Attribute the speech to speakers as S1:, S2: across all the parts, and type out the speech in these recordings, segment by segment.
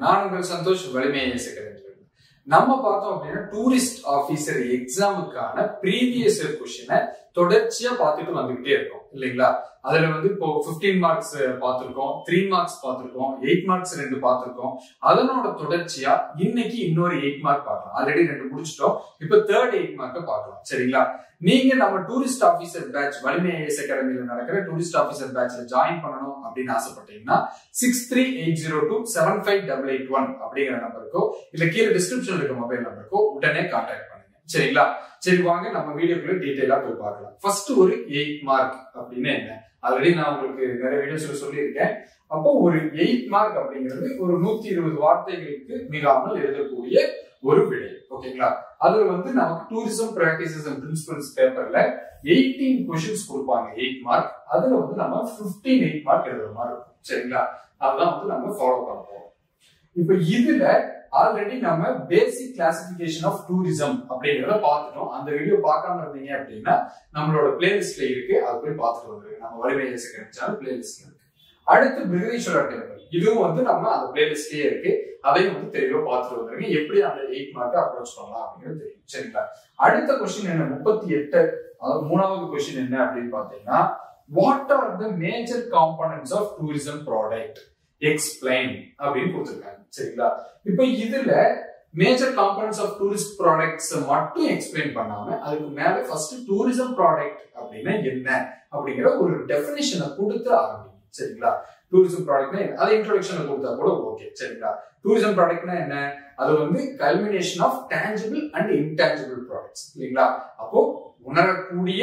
S1: நான் உங்கள் சந்தோஷ், வலிமை இசைக்கிறேன். நம்ம பார்த்தோம் அப்படின்னா டூரிஸ்ட் ஆபீசர் எக்ஸாமுக்கான ப்ரீவியஸ் இயர் கொஸ்டினை தொடர்ச்சியா பார்த்துட்டு வந்துகிட்டே இருக்கோம் இல்லைங்களா? அதுல வந்து இப்போ 15 மார்க்ஸ் பார்த்திருக்கோம், 3 மார்க்ஸ் பார்த்திருக்கோம், 8 மார்க்ஸ் 2 பார்த்திருக்கோம். அதனோட தொடர்ச்சியா இன்னைக்கு இன்னொரு 8 மார்க் பார்க்கலாம். ஆல்ரெடி 2 முடிச்சிட்டோம். இப்போ 3rd 8 மார்க்க பார்க்கலாம். சரிங்களா? நீங்க நம்ம டூரிஸ்ட் ஆபீசர் பேட்ச் வலிமை ஐஏஎஸ் அகாடமியில நடக்கிற டூரிஸ்ட் ஆபீசர் பேட்ச்ல ஜாயின் பண்ணணும் அப்படின்னு ஆசைப்பட்டீங்கன்னா 6380275881 அப்படிங்கிற நம்பருக்கோ இல்ல கீழே டிஸ்கிரிப்ஷன்ல இருக்க மொபைல் நம்பருக்கோ உடனே கான்டாக்ட் பண்ணுங்க. சரிங்களா? சரி, வாங்க நம்ம வீடியோக்குள்ள டீடைலா போய் பார்க்கலாம். ஃபர்ஸ்ட் ஒரு 8 மார்க் அப்படின்னு என்ன, ஆல்ரெடி நான் உங்களுக்கு நிறைய வீடியோஸ்ல சொல்லியிருக்கேன். அப்போ ஒரு 8 மார்க் அப்படிங்கிறது ஒரு 120 வார்த்தைகளுக்கு மிகாமல் எழுதக்கூடிய ஒரு விடை. ஓகேங்களா? அதுல வந்து நமக்கு டூரிசம் பிராக்டிசஸ் அண்ட் பிரின்சிபல்ஸ் பேப்பர்ல 18 கொஸ்டின்ஸ் கொடுப்பாங்க 8 மார்க். அதுல வந்து நம்ம 15 8 மார்க் எழுதுற மாதிரி இருக்கும். சரிங்களா? அதெல்லாம் வந்து நம்ம ஃபாலோ பண்ண போறோம். இப்ப இதுல ஆல்ரெடி நம்ம பேசிக் கிளாசிபிகேஷன் ஆஃப் டூரிசம் அப்படிங்கறத பார்த்துட்டோம். அந்த வீடியோ பார்க்காம இருந்தீங்க அப்படின்னா நம்மளோட பிளேலிஸ்ட்ல இருக்கு, அதை போய் பார்த்துட்டு வந்துருங்க. நம்ம வலிமை ஐஏஎஸ் சேனல் பிளேலிஸ்ட்ல இருக்கு. அடுத்து பிருகதீஸ்வரர் டெம்பிள், இதுவும் வந்து நம்ம அந்த பிளேலிஸ்ட்லயே இருக்கு. அதையும் வந்து தெளிவா பார்த்துட்டு வந்துருங்க. எப்படி அந்த 8 மார்க் அப்ரோச் பண்ணலாம் அப்படிங்கிறது தெரியும். சரிங்களா? அடுத்த கொஸ்டின் என்ன, 38, அதாவது 3வது கொஸ்டின் என்ன அப்படின்னு பாத்தீங்கன்னா, what are the major components of tourism product explain அப்படின்னு கொடுத்திருக்காங்க. சரிங்களா? இப்ப இதுல major components of tourist products மட்டும் எக்ஸ்பிளைன் பண்ணாம அதுக்கு மேல ஃபர்ஸ்ட் டூரிசம் ப்ராடக்ட் அப்படின்னா என்ன அப்படிங்கிற ஒரு டெஃபினிஷனை கொடுத்து ஆரம்பிங்க. சரிங்களா? டூரிசம் ப்ராடக்ட்னா அதை இன்ட்ரோடக்ஷன்ல கொடுத்தா கூட ஓகே. சரிங்களா? டூரிசம் ப்ராடக்ட்னா என்ன, அது வந்து culmination of tangible and intangible products இல்லைங்களா? அப்போ உணரக்கூடிய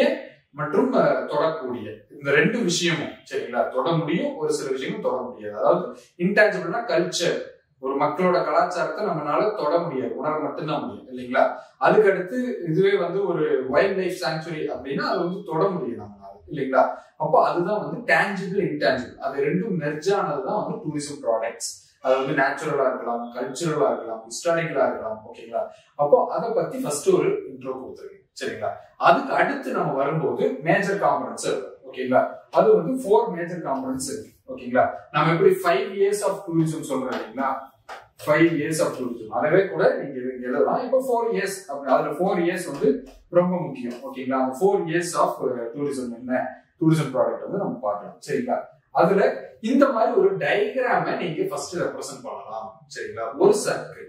S1: மற்றும் தொடக்கூடிய இந்த 2 விஷயமும். சரிங்களா? தொட முடியும், ஒரு சில விஷயமும் தொட முடியாது. அதாவது இன்டாஞ்சிபிள்னா கல்ச்சர், ஒரு மக்களோட கலாச்சாரத்தை நம்மளால தொட முடியாது, உணர மட்டும்தான் முடியும் இல்லைங்களா? அதுக்கு அடுத்து இதுவே வந்து ஒரு வைல்ட் லைஃப் சாங்சுரி அப்படின்னா அது வந்து தொட முடியும் நம்மளால இல்லைங்களா? அப்போ அதுதான் வந்து டேஞ்சிபிள் இன்டாஞ்சிபிள், அது 2ம் மெர்ஜ் ஆனதுதான் வந்து டூரிசம் ப்ராடக்ட்ஸ். அது வந்து நேச்சுரலா இருக்கலாம், கல்ச்சுரலா இருக்கலாம், ஹிஸ்டாரிக்கலா இருக்கலாம். ஓகேங்களா? அப்போ அதை பத்தி ஃபர்ஸ்ட் ஒரு இன்ட்ரோ கொடுத்துருங்க. சரிங்களா? அதுக்கு அடுத்து நம்ம வரும்போது மேஜர் காம்போனன்ட்ஸ் இருக்கு. ஓகேங்களா? அது வந்து 4 மேஜர் காம்போனன்ட்ஸ் இருக்கு. ஓகேங்களா? நம்ம எப்படி 5 இயர்ஸ் ஆஃப் டூரிசம் சொல்றோம் இல்லைங்களா? 5 இயர்ஸ் ஆஃப் டூரிசம், அதவே கூட நீங்க எழுதலாம். இப்போ 4 இயர்ஸ் அப்படி, அதுல 4 இயர்ஸ் வந்து ரொம்ப முக்கியம். ஓகேங்களா? அந்த 4 இயர்ஸ் ஆஃப் டூரிசம் என்ன, டூரிசம் ப்ராடக்ட் வந்து நம்ம பார்க்கலாம். சரிங்களா? அதுல இந்த மாதிரி ஒரு டயக்ராமை நீங்க ஃபர்ஸ்ட் ரெப்ரசென்ட் பண்ணலாம். சரிங்களா? ஒரு சர்க்கிள்,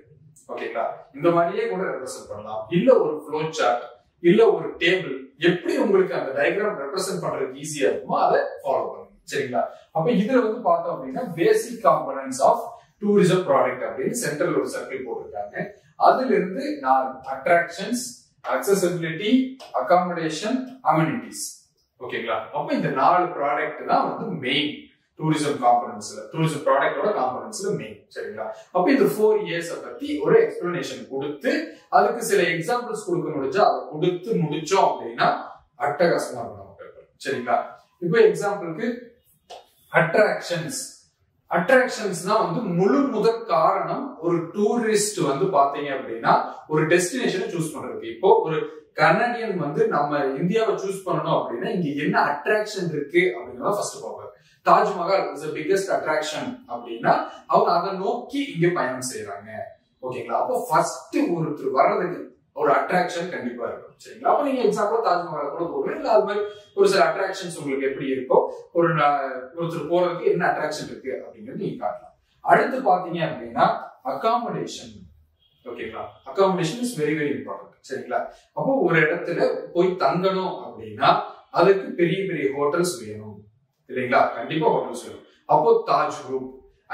S1: ஓகேங்களா, இந்த மாதிரியே கூட ரெப்ரசென்ட் பண்ணலாம். இல்ல ஒரு ஃப்ளோ சார்ட், இல்ல ஒரு டேபிள், எப்படி உங்களுக்கு அந்த டயக்ராம் ரெப்ரசென்ட் பண்றதுக்கு ஈஸியா இருக்குமோ அதை ஃபாலோ பண்ணுங்க. சரிங்களா? அப்ப இதுல வந்து பார்த்தோம் அப்படின்னா basic components of tourism product அப்படின்னு சென்ட்ரல் ஒரு சர்க்கிள் போட்டிருக்காங்க. அதுல இருந்து 4 அட்ராக்ஷன்ஸ், அக்சசிபிலிட்டி, அகாமடேஷன், அமெனிட்டிஸ். ஓகேங்களா? அப்ப இந்த 4 ப்ராடக்ட் தான் வந்து மெயின் டூரிசம் காம்போனன்ட்ஸ்ல, டூரிசம் ப்ராடக்டோட காம்போனன்ட்ஸ்ல மெயின். சரிங்களா? அப்ப இந்த 4 இயர்ஸ் பத்தி ஒரு எக்ஸ்பிளனேஷன் கொடுத்து அதுக்கு சில எக்ஸாம்பிள்ஸ் கொடுக்க முடிஞ்சா அதை கொடுத்து முடிச்சோம் அப்படின்னா அட்டகாசமா இருக்கும் நம்ம பேப்பர். சரிங்களா? இப்போ எக்ஸாம்பிளுக்கு அட்ராக்ஷன்ஸ், அட்ராக்ஷன்ஸ்னா வந்து முழு முதற் காரணம் ஒரு டூரிஸ்ட் வந்து பாத்தீங்க அப்படின்னா ஒரு டெஸ்டினேஷனை சூஸ் பண்றதுக்கு. இப்போ ஒரு கனடியன் வந்து நம்ம இந்தியாவை சூஸ் பண்ணணும் அப்படின்னா இங்க என்ன அட்ராக்ஷன் இருக்கு அப்படிங்கறத ஃபர்ஸ்ட் பார்ப்பாங்க. Taj Mahal is the biggest attraction அப்படின்னா அவங்க அதை நோக்கி இங்க பயணம் செய்யறாங்க. ஓகேங்களா? அப்போ ஃபர்ஸ்ட் ஒருத்தர் வர்றதுக்கு ஒரு அட்ராக்ஷன் கண்டிப்பா இருக்கும். சரிங்களா? அப்ப நீங்க எக்ஸாம்பிள் தாஜ்மஹால் கூட போடுறீங்க, இல்ல அது மாதிரி ஒரு சில அட்ராக்ஷன்ஸ் உங்களுக்கு எப்படி இருக்கோ, ஒருத்தர் போறதுக்கு என்ன அட்ராக்ஷன் இருக்கு அப்படிங்கிறது நீங்க காட்டலாம். அடுத்து பாத்தீங்க அப்படின்னா அகாமடேஷன். ஓகேங்களா? Accommodation is very very important. சரிங்களா? அப்போ ஒரு இடத்துல போய் தங்கணும் அப்படின்னா அதுக்கு பெரிய பெரிய ஹோட்டல்ஸ் வேணும் இல்லைங்களா? கண்டிப்பா ஹோட்டல்ஸ் வேணும். அப்போ தாஜ் குரூப்,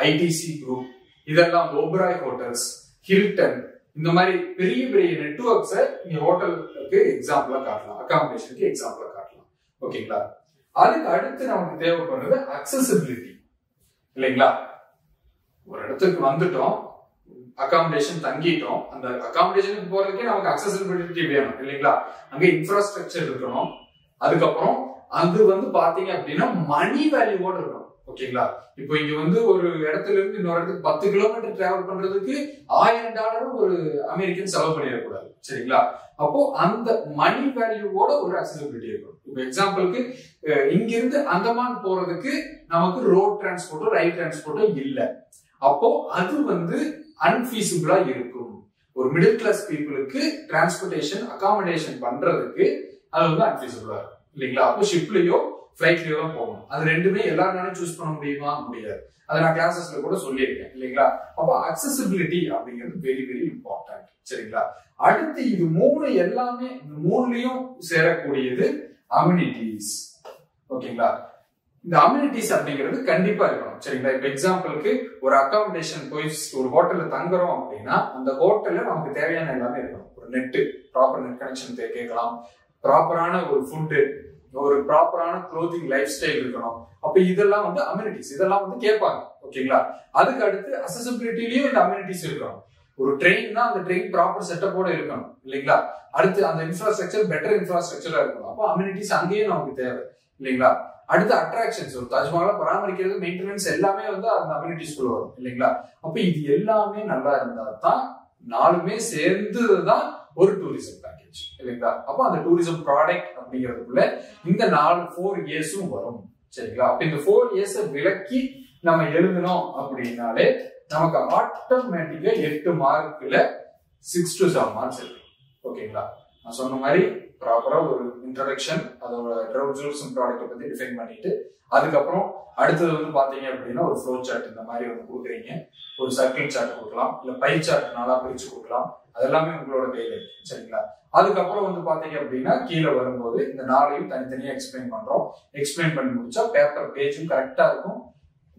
S1: ஐடிசி குரூப், இதெல்லாம் ஓபராய் ஹோட்டல்ஸ், ஹில்டன், இந்த மாதிரி பெரிய பெரிய நெட்வொர்க்ஸை நீங்க ஹோட்டலுக்கு எக்ஸாம்பிளா காட்டலாம், அகாமடேஷனுக்கு எக்ஸாம்பிளா காட்டலாம். ஓகேங்களா? அதுக்கு அடுத்து நமக்கு தேவைப்படுறது அக்சசிபிலிட்டி இல்லைங்களா? ஒரு இடத்துக்கு வந்துட்டோம், அகாமடேஷன் தங்கிட்டோம், அந்த அகாமடேஷனுக்கு போறதுக்கே நமக்கு அக்சசிபிலிட்டி வேணும் இல்லைங்களா? அங்க இன்ஃப்ராஸ்ட்ரக்சர் இருக்கணும். அதுக்கப்புறம் அது வந்து பாத்தீங்க அப்படின்னா மணி வேல்யூவோட இருக்கணும். ஓகேங்களா? இப்போ இங்க வந்து ஒரு இடத்துல இருந்து இன்னொரு இடத்துக்கு 10 கிலோமீட்டர் டிராவல் பண்றதுக்கு $1000 ஒரு அமெரிக்கன் செலவு பண்ணிடக்கூடாது. சரிங்களா? அப்போ அந்த மணி வேல்யூவோட ஒரு அக்சசிபிலிட்டி இருக்கும். இப்போ எக்ஸாம்பிளுக்கு இங்கிருந்து அந்தமான் போறதுக்கு நமக்கு ரோட் டிரான்ஸ்போர்ட்டோ ரயில் டிரான்ஸ்போர்ட்டோ இல்ல. அப்போ அது வந்து அன்ஃபீசிபிளா இருக்கும். ஒரு மிடில் கிளாஸ் பீப்புளுக்கு டிரான்ஸ்போர்டேஷன் அகாமடேஷன் பண்றதுக்கு அது வந்து அன்ஃபீசிபிளா இருக்கும் இல்லைங்களா? அப்போ ஷிப்லயோ ஃபிளைட்லயோ தான் போகணும். அது ரெண்டுமே எல்லாருனாலும் சூஸ் பண்ண முடியுமா? முடியாது. அதை நான் கிளாஸஸ்ல கூட சொல்லியிருக்கேன் இல்லைங்களா? அப்போ அக்சசிபிலிட்டி அப்படிங்கிறது வெரி வெரி இம்பார்ட்டன்ட். சரிங்களா? அடுத்து இது மூணு எல்லாமே இந்த மூணுலயும் சேரக்கூடியது அம்யூனிட்டிஸ். ஓகேங்களா? இந்த அம்யூனிட்டிஸ் அப்படிங்கிறது கண்டிப்பா இருக்கணும். சரிங்களா? இப்ப எக்ஸாம்பிளுக்கு ஒரு அகாமடேஷன் போய் ஒரு ஹோட்டல்ல தங்குறோம் அப்படின்னா அந்த ஹோட்டல்ல நமக்கு தேவையான எல்லாமே இருக்கணும். ஒரு நெட், ப்ராப்பர் நெட் கனெக்ஷன் கேட்கலாம், ப்ராப்பரான ஒரு ஃபுட்டு, ஒரு ப்ராப்பரான க்ளோதிங் லைஃப் ஸ்டைல் இருக்கணும். அப்ப இதெல்லாம் வந்து அம்யூனிட்டிஸ், இதெல்லாம் வந்து கேட்பாங்க. ஓகேங்களா? அதுக்கு அடுத்து அக்சசிபிலிட்டிலயும் இந்த அம்யூனிட்டிஸ் இருக்கணும். ஒரு ட்ரெயின்னா அந்த ட்ரெயின் ப்ராப்பர் செட்டப்போட இருக்கணும் இல்லைங்களா? அடுத்து அந்த இன்ஃப்ராஸ்ட்ரக்சர் பெட்டர் இன்ஃப்ராஸ்ட்ரக்சரா இருக்கணும். அப்போ அம்யூனிட்டிஸ் அங்கேயும் நமக்கு தேவை இல்லைங்களா? அடுத்து அட்ராக்ஷன்ஸ், ஒரு தாஜ்மஹாலை பராமரிக்கிறது, மெயின்டெனன்ஸ் எல்லாமே வந்து அந்த அம்யூனிட்டிஸ்குள்ள வரும் இல்லைங்களா? அப்ப இது எல்லாமே நல்லா இருந்தா தான் நாலுமே சேர்ந்துதான் ஒரு டூரிசம் பேக்கேஜ் இல்லைங்களா? அப்ப அந்த டூரிசம் ப்ராடக்ட் அப்படிங்கிறதுக்குள்ள இந்த 4 இயர்ஸும் வரும். சரிங்களா? அப்ப இந்த 4 இயர்ஸ் விலக்கி நம்ம எழுதணும் அப்படின்னாலே நமக்கு ஆட்டோமேட்டிக்கா 8 மார்க்ல 6 to 7 மார்க்ஸ் இருக்கு. ஓகேங்களா? நான் சொன்ன மாதிரி ப்ராப்பரா ஒரு இன்ட்ரோடக்ஷன், அதோட டூரிசம் ப்ராடக்ட் பத்தி டிஃபைன் பண்ணிட்டு அதுக்கப்புறம் அடுத்தது வந்து பாத்தீங்க அப்படின்னா ஒரு ஃப்ளோ சார்ட் இந்த மாதிரி ஒன்று கொடுக்குறீங்க. ஒரு சர்க்கிள் சார்ட் கொடுக்கலாம், இல்ல பை சார்ட் நல்லா பிரிச்சு கொடுக்கலாம். அதெல்லாமே உங்களோட கையில இருக்கு. சரிங்களா? அதுக்கப்புறம் வந்து பாத்தீங்க அப்படின்னா கீழே வரும்போது இந்த 4ஐயும் தனித்தனியா எக்ஸ்பிளைன் பண்றோம். எக்ஸ்பிளைன் பண்ணி முடிச்சா பேப்பர் பேஜும் கரெக்டா இருக்கும்,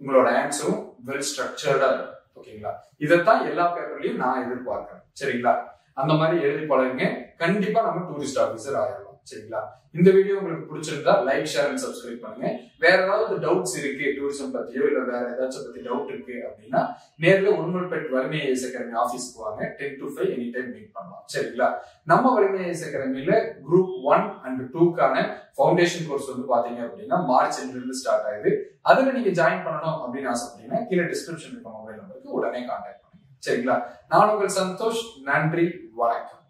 S1: உங்களோட ஆன்சரும் வெல் ஸ்ட்ரக்சர்டா இருக்கும். ஓகேங்களா? இதைத்தான் எல்லா பேப்பர்லயும் நான் எதிர்பார்க்கிறேன். சரிங்களா? அந்த மாதிரி எழுதி பழகுங்க. கண்டிப்பா நம்ம டூரிஸ்ட் ஆபீசர் ஆயிடலாம். சரிங்களா? இந்த வீடியோ உங்களுக்கு பிடிச்சிருந்தா லைக், ஷேர் அண்ட் சப்ஸ்கிரைப் பண்ணுங்க. வேற ஏதாவது டவுட்ஸ் இருக்கு டூரிசம் பத்தியோ இல்ல வேற ஏதாச்சும் பத்தி டவுட் இருக்கு அப்படின்னா நேர்ல உடுமல்பேட் வலிமை ஐஏஎஸ் அகாடமி ஆபீஸ்க்கு வாங்க. 10 to 5 எனி டைம் மீட் பண்ணலாம். சரிங்களா? நம்ம வலிமை ஐஏஎஸ் அகாடமியில குரூப் 1 and 2க்கான ஃபவுண்டேஷன் கோர்ஸ் வந்து பாத்தீங்க அப்படின்னா மார்ச் இருந்து ஸ்டார்ட் ஆகுது. அதுல நீங்க ஜாயின் பண்ணணும் அப்படின்னு ஆசைப்பட்டீங்கன்னா கீழே டிஸ்கிரிப்ஷன் இருக்க மொபைல் நம்பருக்கு உடனே கான்டாக்ட் பண்ணுங்க. சரிங்களா? நான் உங்கள் சந்தோஷ். நன்றி, வணக்கம்.